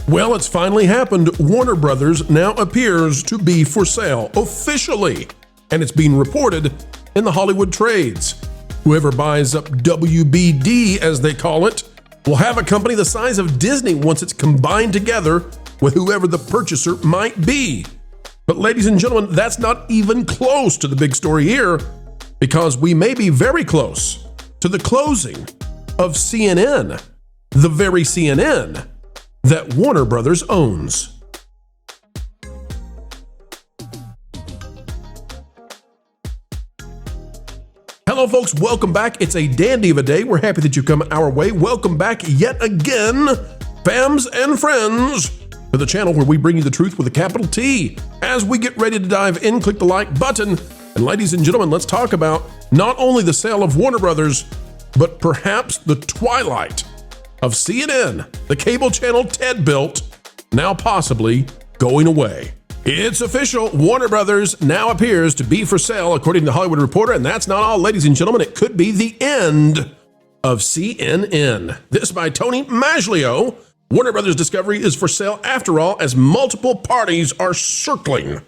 Well, it's finally happened. Warner Brothers now appears to be for sale officially, and it's being reported in the Hollywood trades. Whoever buys up WBD, as they call it, will have a company the size of Disney once it's combined together with whoever the purchaser might be. But ladies and gentlemen, that's not even close to the big story here, because we may be very close to the closing of CNN, the very CNN that Warner Brothers owns. Hello folks, welcome back. It's a dandy of a day. We're happy that you've come our way. Welcome back yet again, fams and friends, to the channel where we bring you the truth with a capital T. As we get ready to dive in, click the like button. And ladies and gentlemen, let's talk about not only the sale of Warner Brothers, but perhaps the twilight of CNN, the cable channel Ted built, now possibly going away. It's official. Warner Brothers now appears to be for sale, according to the Hollywood Reporter, and that's not all, ladies and gentlemen. It could be the end of CNN. This by Tony Maglio. Warner Brothers Discovery is for sale after all, as multiple parties are circling.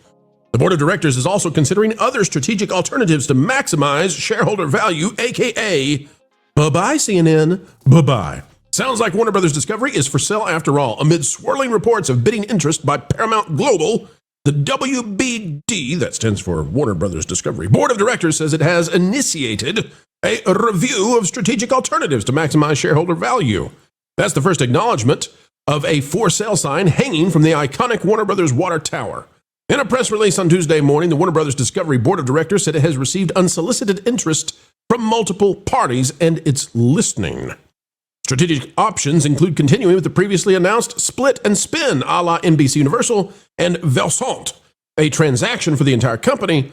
The board of directors is also considering other strategic alternatives to maximize shareholder value, aka bye-bye CNN, bye-bye. Sounds like Warner Brothers Discovery is for sale after all. Amid swirling reports of bidding interest by Paramount Global, the WBD, that stands for Warner Brothers Discovery, board of directors says it has initiated a review of strategic alternatives to maximize shareholder value. That's the first acknowledgement of a for sale sign hanging from the iconic Warner Brothers water tower. In a press release on Tuesday morning, the Warner Brothers Discovery board of directors said it has received unsolicited interest from multiple parties and it's listening. Strategic options include continuing with the previously announced split and spin a la NBC Universal and Versant, a transaction for the entire company,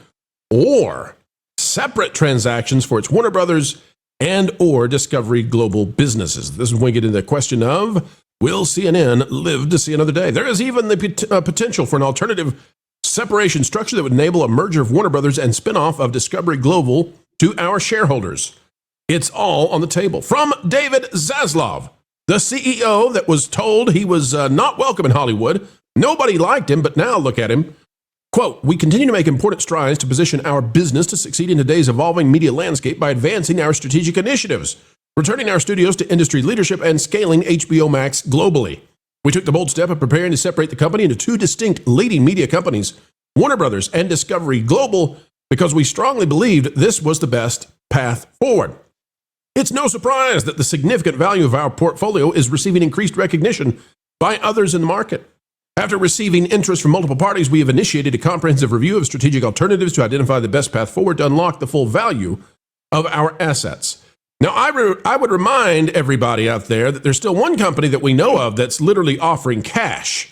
or separate transactions for its Warner Brothers and or Discovery Global businesses. This is when we get into the question of, will CNN live to see another day? There is even the potential for an alternative separation structure that would enable a merger of Warner Brothers and spinoff of Discovery Global to our shareholders. It's all on the table. From David Zaslav, the CEO that was told he was not welcome in Hollywood. Nobody liked him, but now look at him. Quote, we continue to make important strides to position our business to succeed in today's evolving media landscape by advancing our strategic initiatives, returning our studios to industry leadership, and scaling HBO Max globally. We took the bold step of preparing to separate the company into two distinct leading media companies, Warner Brothers and Discovery Global, because we strongly believed this was the best path forward. It's no surprise that the significant value of our portfolio is receiving increased recognition by others in the market. After receiving interest from multiple parties, we have initiated a comprehensive review of strategic alternatives to identify the best path forward to unlock the full value of our assets. Now, I would remind everybody out there that there's still one company that we know of that's literally offering cash,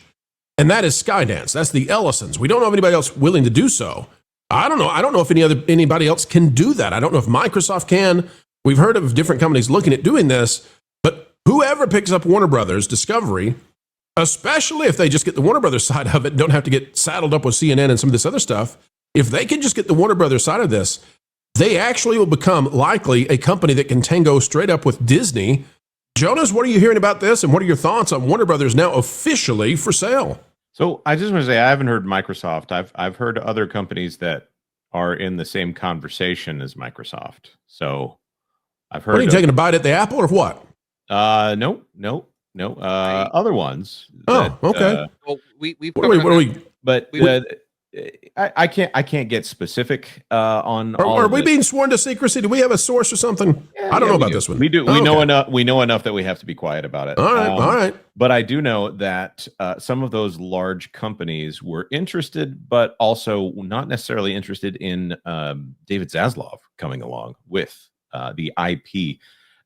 and that is Skydance. That's the Ellisons. We don't know of anybody else willing to do so. I don't know if anybody else can do that. I don't know if Microsoft can. We've heard of different companies looking at doing this, but whoever picks up Warner Brothers Discovery, especially if they just get the Warner Brothers side of it and don't have to get saddled up with CNN and some of this other stuff, if they can just get the Warner Brothers side of this, they actually will become likely a company that can tango straight up with Disney. Jonas, what are you hearing about this, and what are your thoughts on Warner Brothers now officially for sale? So I just want to say I haven't heard Microsoft. I've heard other companies that are in the same conversation as Microsoft. So I've heard. What are you taking a bite at the apple or what? No. Other ones. Oh, that, okay. Well, we've What are we? But I can't get specific on. Are we being sworn to secrecy? Do we have a source or something? I don't know about this one. We do. We know enough. We know enough that we have to be quiet about it. All right. But I do know that some of those large companies were interested, but also not necessarily interested in David Zaslav coming along with the IP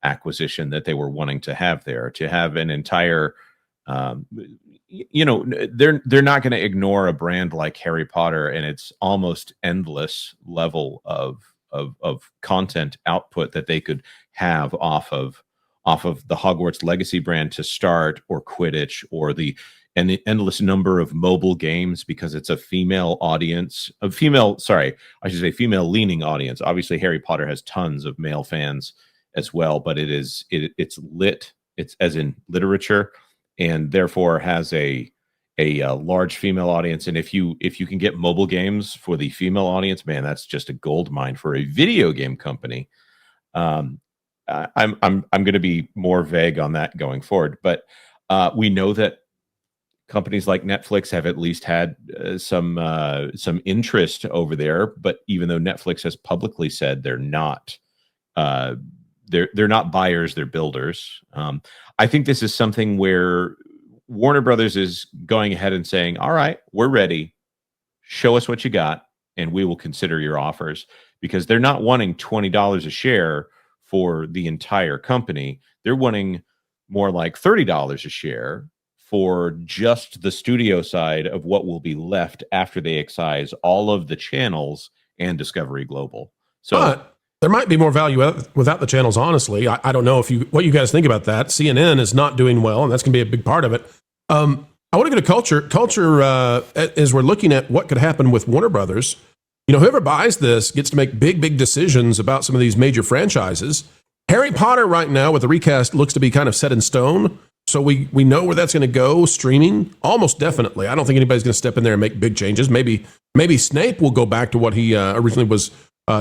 acquisition that they were wanting to have there, to have an entire. They're not going to ignore a brand like Harry Potter and its almost endless level of content output that they could have off of the Hogwarts Legacy brand to start, or Quidditch, or the endless number of mobile games, because it's a female audience, female leaning audience. Obviously Harry Potter has tons of male fans as well, but it's lit, it's as in literature. and therefore has a large female audience. And if you can get mobile games for the female audience, man, that's just a gold mine for a video game company. I'm going to be more vague on that going forward, but we know that companies like Netflix have at least had some interest over there. But even though Netflix has publicly said they're not buyers, they're builders. I think this is something where Warner Brothers is going ahead and saying, all right, we're ready. Show us what you got, and we will consider your offers, because they're not wanting $20 a share for the entire company. They're wanting more like $30 a share for just the studio side of what will be left after they excise all of the channels and Discovery Global. So but there might be more value without the channels, honestly. I don't know what you guys think about that. CNN is not doing well, and that's going to be a big part of it. I want to go to culture. Culture, as we're looking at what could happen with Warner Brothers, whoever buys this gets to make big decisions about some of these major franchises. Harry Potter right now with the recast looks to be kind of set in stone. So we know where that's going to go, streaming, almost definitely. I don't think anybody's going to step in there and make big changes. Maybe Snape will go back to what he originally was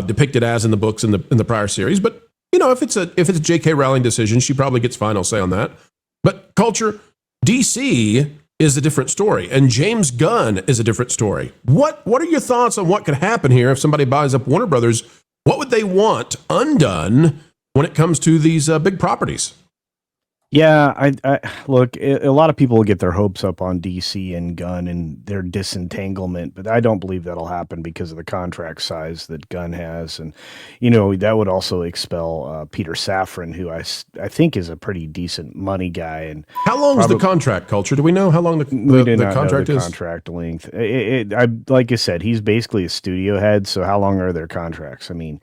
depicted as in the books in the prior series. But if it's a J.K. Rowling decision, she probably gets final say on that. But culture, DC is a different story, and James Gunn is a different story. What are your thoughts on what could happen here if somebody buys up Warner Brothers? What would they want undone when it comes to these big properties? Yeah, I look, a lot of people will get their hopes up on DC and Gunn and their disentanglement, but I don't believe that'll happen because of the contract size that Gunn has. And, that would also expel Peter Safran, who I think is a pretty decent money guy. And how long is the contract, Culture? Do we know how long the contract is? Contract length. Like I said, he's basically a studio head. So how long are their contracts? I mean,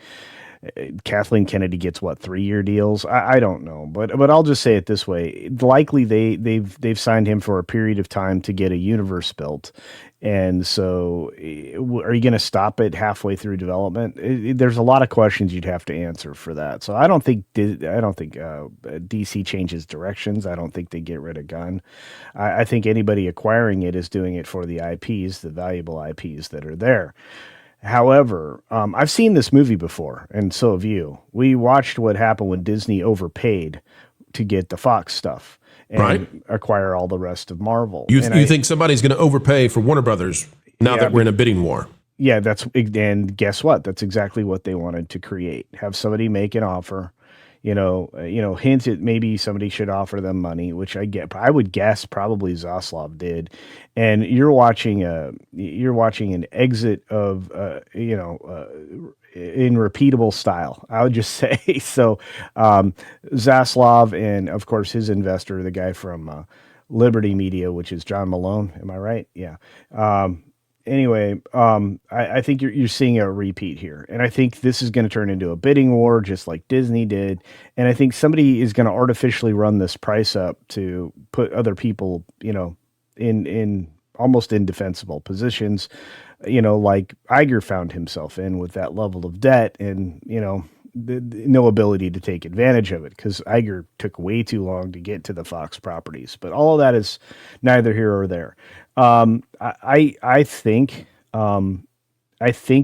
Kathleen Kennedy gets 3-year deals. I don't know, but I'll just say it this way: likely they've signed him for a period of time to get a universe built, and so are you going to stop it halfway through development? There's a lot of questions you'd have to answer for that. So I don't think DC changes directions. I don't think they get rid of Gunn. I think anybody acquiring it is doing it for the IPs, the valuable IPs that are there. However, I've seen this movie before, and so have you. We watched what happened when Disney overpaid to get the Fox stuff and acquire all the rest of Marvel. You think somebody's going to overpay for Warner Brothers now that we're in a bidding war? Yeah, and guess what? That's exactly what they wanted to create. Have somebody make an offer. Hint at maybe somebody should offer them money, which I would guess probably Zaslav did. And you're watching an exit of, in repeatable style, I would just say. So, Zaslav and of course his investor, the guy from, Liberty Media, which is John Malone. Am I right? Yeah. Anyway, I think you're seeing a repeat here, and I think this is going to turn into a bidding war, just like Disney did. And I think somebody is going to artificially run this price up to put other people, in almost indefensible positions, like Iger found himself in with that level of debt, and no ability to take advantage of it because Iger took way too long to get to the Fox properties. But all of that is neither here or there. I think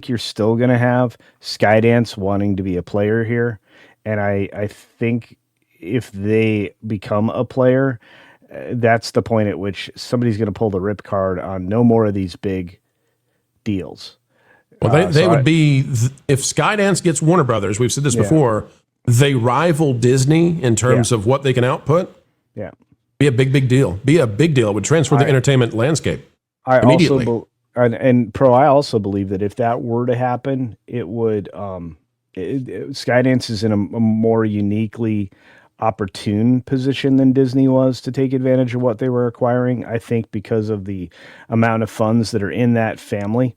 you're still going to have Skydance wanting to be a player here. And I think if they become a player, that's the point at which somebody's going to pull the rip card on no more of these big deals. Well, they would be, if Skydance gets Warner Brothers, we've said this before, they rival Disney in terms of what they can output. Yeah. Be a big deal. Be a big deal. It would transform the entertainment landscape immediately. I also believe that if that were to happen, it would, Skydance is in a more uniquely opportune position than Disney was to take advantage of what they were acquiring. I think because of the amount of funds that are in that family,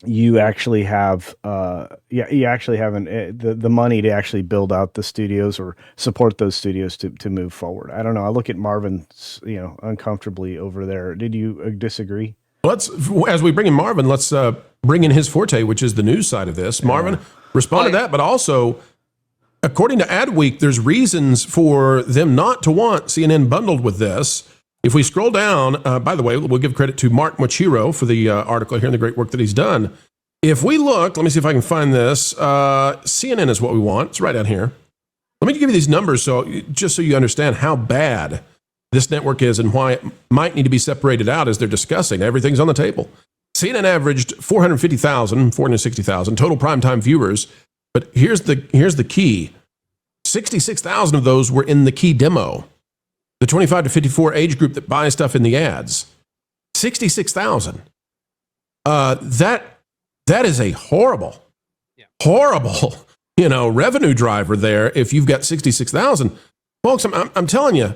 you actually have the money to actually build out the studios or support those studios to move forward. I don't know. I look at Marvin, uncomfortably over there. Did you disagree? As we bring in Marvin, let's bring in his forte, which is the news side of this. Marvin, respond to that, but also according to Adweek, there's reasons for them not to want CNN bundled with this. If we scroll down, by the way, we'll give credit to Mark Mochiro for the article here and the great work that he's done. If we look, let me see if I can find this. CNN is what we want. It's right down here. Let me give you these numbers just so you understand how bad this network is and why it might need to be separated out as they're discussing. Everything's on the table. CNN averaged 450,000, 460,000 total primetime viewers. But here's the key. 66,000 of those were in the key demo. The 25 to 54 age group that buys stuff in the ads. 66,000. That is a horrible, revenue driver there if you've got 66,000. Folks, I'm telling you,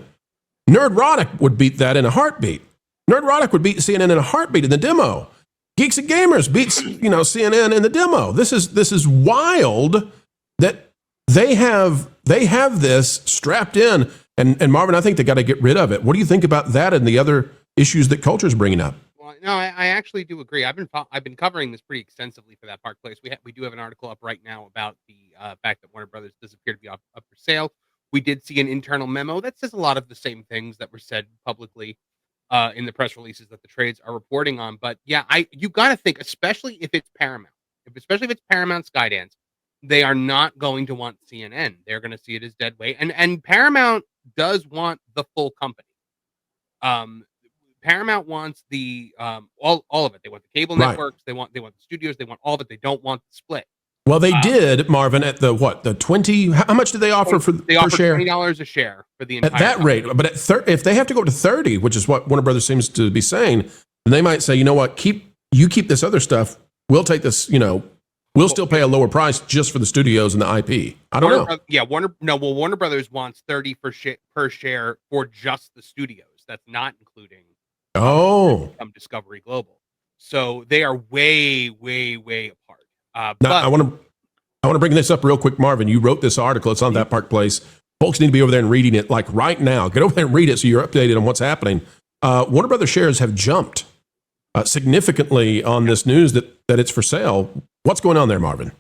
Nerdrotic would beat that in a heartbeat. Nerdrotic would beat CNN in a heartbeat in the demo. Geeks and Gamers beats, CNN in the demo. This is wild that they have this strapped in. And Marvin, I think they got to get rid of it. What do you think about that and the other issues that Culture's bringing up? Well, no, I actually do agree. I've been covering this pretty extensively for that Park Place. We do have an article up right now about the fact that Warner Brothers does appear to be up for sale. We did see an internal memo that says a lot of the same things that were said publicly in the press releases that the trades are reporting on. But yeah, you got to think, especially if it's Paramount, especially if it's Paramount Skydance, they are not going to want CNN. They're going to see it as dead weight. And Paramount does want the full company. Paramount wants the all of it. They want the cable networks. They want the studios. They want all of it. They don't want the split. Well, they did, Marvin, at the 20. How much did they offer they per share? $20 a share for the entire at that company. rate. But if they have to go to 30, which is what Warner Brothers seems to be saying, then they might say, you know what, keep this other stuff. We'll take this. We'll still pay a lower price just for the studios and the IP. I don't know. Warner Brothers wants 30 per share for just the studios. That's not including Discovery Global. So they are way, way, way apart. Now, I want to bring this up real quick, Marvin. You wrote this article. It's on That Park Place. Folks need to be over there and reading it like right now. Get over there and read it so you're updated on what's happening. Warner Brothers shares have jumped significantly on this news that it's for sale. What's going on there, Marvin?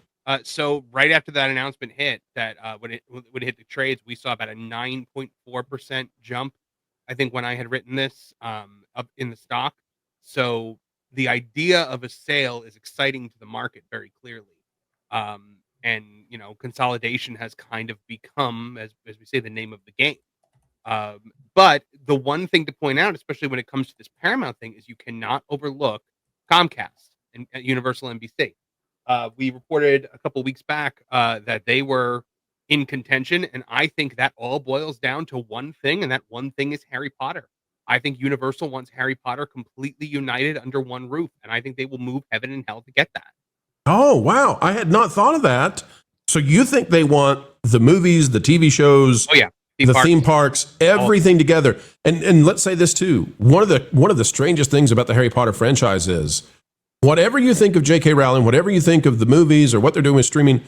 So right after that announcement hit, that when it hit the trades, we saw about a 9.4% jump. I think when I had written this up in the stock. So the idea of a sale is exciting to the market very clearly. And consolidation has kind of become, as we say, the name of the game. But the one thing to point out, especially when it comes to this Paramount thing, is you cannot overlook Comcast and Universal NBC. We reported a couple weeks back that they were in contention, and I think that all boils down to one thing, and that one thing is Harry Potter. I think Universal wants Harry Potter completely united under one roof, and I think they will move heaven and hell to get that. Oh, wow. I had not thought of that. So you think they want the movies, the TV shows, theme parks, everything together. And let's say this too. One of the strangest things about the Harry Potter franchise is whatever you think of J.K. Rowling, whatever you think of the movies or what they're doing with streaming,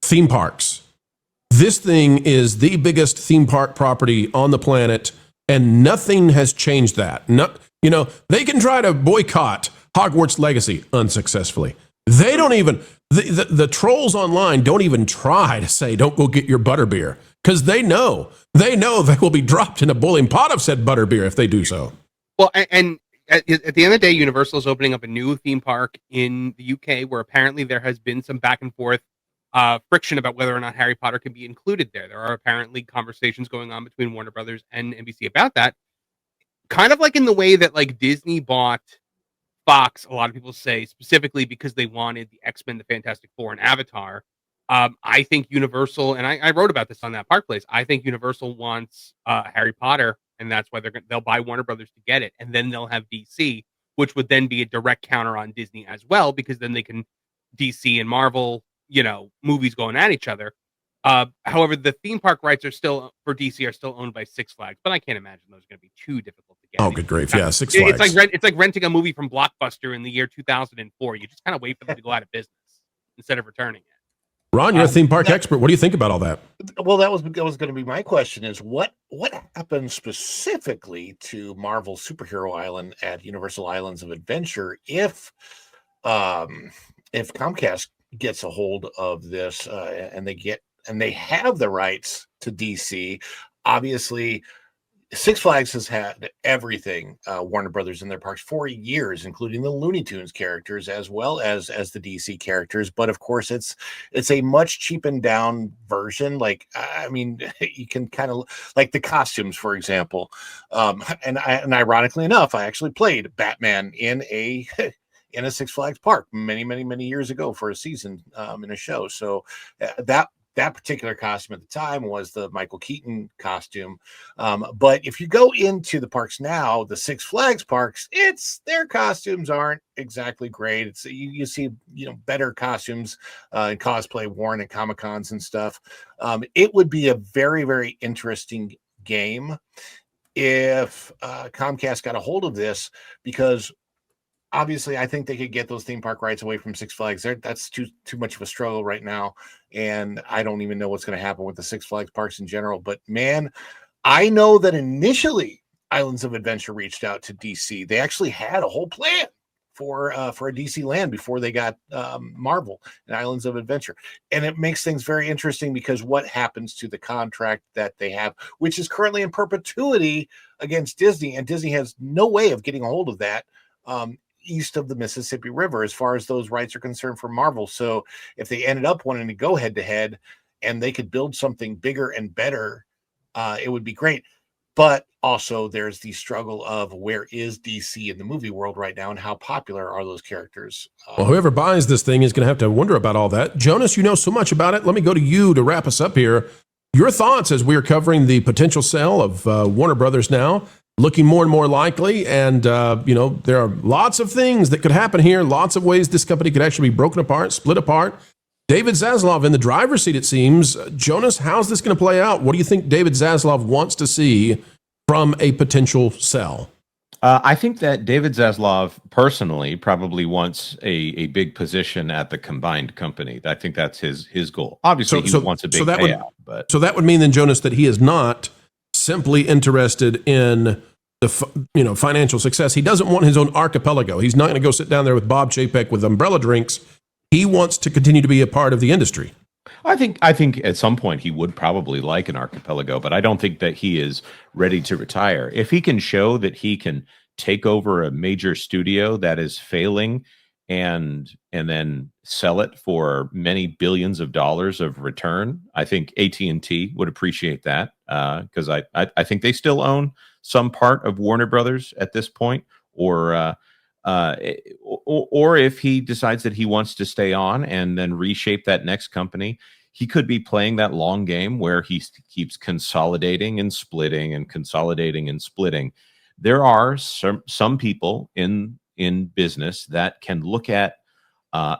theme parks. This thing is the biggest theme park property on the planet, and nothing has changed that. They can try to boycott Hogwarts Legacy unsuccessfully. They don't even, the trolls online don't even try to say, don't go get your butterbeer, because they know they will be dropped in a boiling pot of said butterbeer if they do so. Well, and at the end of the day, Universal is opening up a new theme park in the UK where apparently there has been some back and forth friction about whether or not Harry Potter can be included there. There are apparently conversations going on between Warner Brothers and NBC about that. Kind of like in the way that like Disney bought Fox, a lot of people say, specifically because they wanted the X-Men, the Fantastic Four, and Avatar. I think Universal, and I wrote about this on That Park Place, I think Universal wants Harry Potter, and that's why they'll buy Warner Brothers to get it, and then they'll have DC, which would then be a direct counter on Disney as well, because then they can DC and Marvel, movies going at each other. However, the theme park rights are still for DC are still owned by Six Flags, but I can't imagine those are going to be too difficult to get. Oh, good grief! Yeah, Six Flags. It's like renting a movie from Blockbuster in the year 2004. You just kind of wait for them to go out of business instead of returning it. Ron, you're a theme park expert. What do you think about all that? Well, that was going to be my question: is what happens specifically to Marvel Superhero Island at Universal Islands of Adventure if Comcast gets a hold of this and they get and they have the rights to DC. Obviously, Six Flags has had everything Warner Brothers in their parks for years, including the Looney Tunes characters as well as the DC characters. But of course, it's a much cheapened down version. Like, I mean, you can kind of like the costumes, for example. And ironically enough, I actually played Batman in a Six Flags park many years ago for a season in a show. So that particular costume at the time was the Michael Keaton costume. But if you go into the parks now, the Six Flags parks, their costumes aren't exactly great. It's you see, better costumes and cosplay worn at Comic-Cons and stuff. It would be a very, very interesting game if Comcast got a hold of this, because obviously, I think they could get those theme park rights away from Six Flags. That's too much of a struggle right now, and I don't even know what's going to happen with the Six Flags parks in general. But man, I know that initially Islands of Adventure reached out to DC. They actually had a whole plan for a DC land before they got Marvel and Islands of Adventure, and it makes things very interesting because what happens to the contract that they have, which is currently in perpetuity against Disney, and Disney has no way of getting a hold of that. East of the Mississippi River, as far as those rights are concerned for Marvel. So if they ended up wanting to go head to head and they could build something bigger and better, it would be great. But also there's the struggle of where is DC in the movie world right now and how popular are those characters? Well, whoever buys this thing is going to have to wonder about all that. Jonas, you know so much about it. Let me go to you to wrap us up here. Your thoughts as we are covering the potential sale of Warner Brothers now, looking more and more likely. And, there are lots of things that could happen here, lots of ways this company could actually be broken apart, split apart. David Zaslav in the driver's seat, it seems. Jonas, how's this going to play out? What do you think David Zaslav wants to see from a potential sell? I think that David Zaslav personally probably wants a big position at the combined company. I think that's his goal. Obviously, he wants a big payout. So that would mean then, Jonas, that he is not simply interested in the financial success. He doesn't want his own archipelago. He's not going to go sit down there with Bob Chapek with umbrella drinks. He wants to continue to be a part of the industry. I think at some point he would probably like an archipelago, but I don't think that he is ready to retire. If he can show that he can take over a major studio that is failing and then sell it for many billions of dollars of return, I think AT&T would appreciate that, because I think they still own some part of Warner Brothers at this point, or if he decides that he wants to stay on and then reshape that next company, he could be playing that long game where he keeps consolidating and splitting and consolidating and splitting. There are some people in business that can look at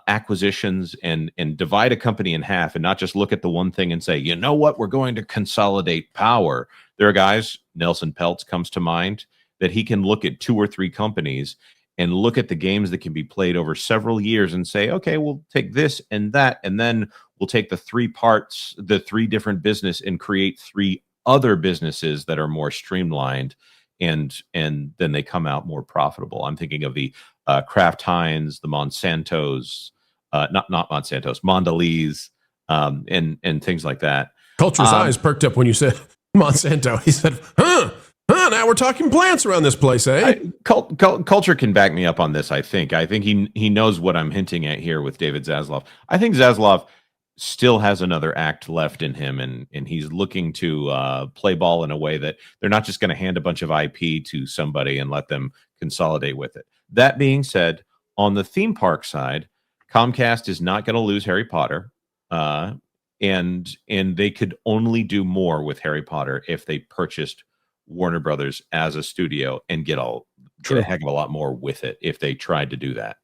acquisitions and divide a company in half and not just look at the one thing and say, you know what, we're going to consolidate power. There are guys, Nelson Peltz comes to mind, that he can look at 2 or 3 companies and look at the games that can be played over several years and say, okay, we'll take this and that, and then we'll take the 3 parts, the 3 different business, and create 3 other businesses that are more streamlined, and then they come out more profitable. I'm thinking of the Kraft Heinz, the Monsantos, not Monsantos, Mondelez, and things like that. Culture's eyes perked up when you said Monsanto. He said, now we're talking plants around this place, eh? Culture can back me up on this, I think. I think he knows what I'm hinting at here with David Zaslav. I think Zaslav still has another act left in him, and he's looking to play ball in a way that they're not just going to hand a bunch of IP to somebody and let them consolidate with it. That being said, on the theme park side, Comcast is not going to lose Harry Potter, and they could only do more with Harry Potter if they purchased Warner Brothers as a studio and get a heck of a lot more with it if they tried to do that.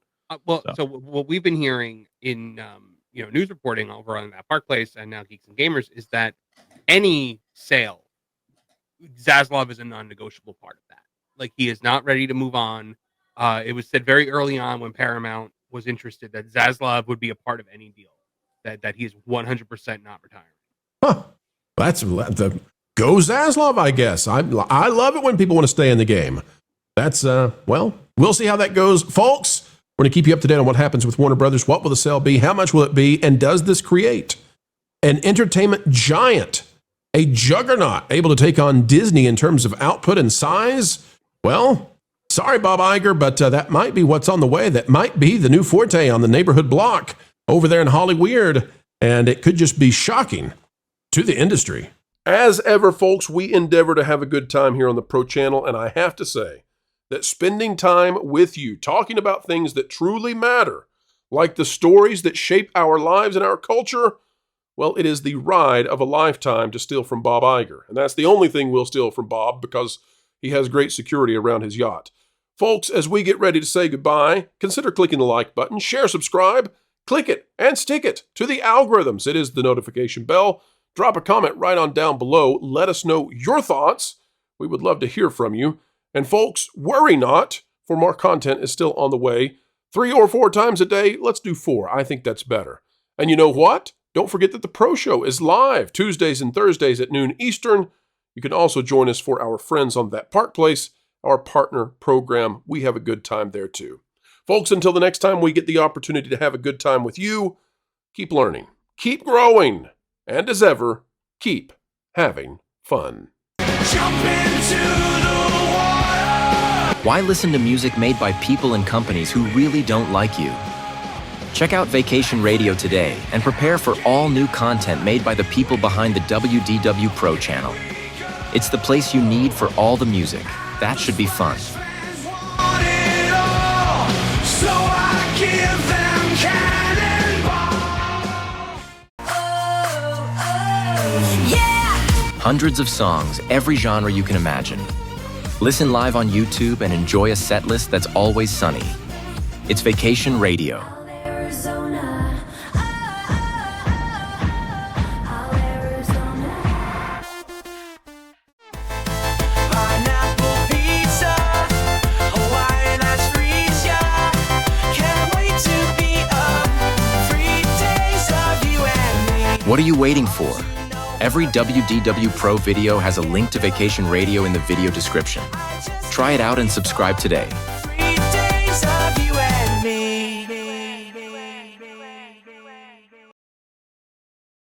So what we've been hearing in news reporting over on that Park Place and now Geeks and Gamers is that any sale, Zaslav is a non-negotiable part of that. Like, he is not ready to move on. It was said very early on when Paramount was interested that Zaslav would be a part of any deal, that he is 100% not retiring. Huh. That's the go Zaslav, I guess. I love it when people want to stay in the game. That's, we'll see how that goes. Folks, we're going to keep you up to date on what happens with Warner Brothers. What will the sale be? How much will it be? And does this create an entertainment giant, a juggernaut able to take on Disney in terms of output and size? Well, sorry, Bob Iger, but that might be what's on the way. That might be the new forte on the neighborhood block over there in Hollyweird, and it could just be shocking to the industry. As ever, folks, we endeavor to have a good time here on the Pro Channel, and I have to say that spending time with you, talking about things that truly matter, like the stories that shape our lives and our culture, well, it is the ride of a lifetime to steal from Bob Iger. And that's the only thing we'll steal from Bob because he has great security around his yacht. Folks, as we get ready to say goodbye, consider clicking the like button, share, subscribe, click it, and stick it to the algorithms. It is the notification bell. Drop a comment right on down below. Let us know your thoughts. We would love to hear from you. And folks, worry not, for more content is still on the way. 3 or 4 times a day. Let's do 4. I think that's better. And you know what? Don't forget that the Pro Show is live Tuesdays and Thursdays at noon Eastern. You can also join us for our friends on That Park Place, our partner program. We have a good time there too. Folks, until the next time we get the opportunity to have a good time with you, keep learning, keep growing, and as ever, keep having fun. Jump into the water. Why listen to music made by people and companies who really don't like you? Check out Vacation Radio today and prepare for all new content made by the people behind the WDW Pro Channel. It's the place you need for all the music. That should be fun. Hundreds of songs, every genre you can imagine. Listen live on YouTube and enjoy a set list that's always sunny. It's Vacation Radio. What are you waiting for? Every WDW Pro video has a link to Vacation Radio in the video description. Try it out and subscribe today.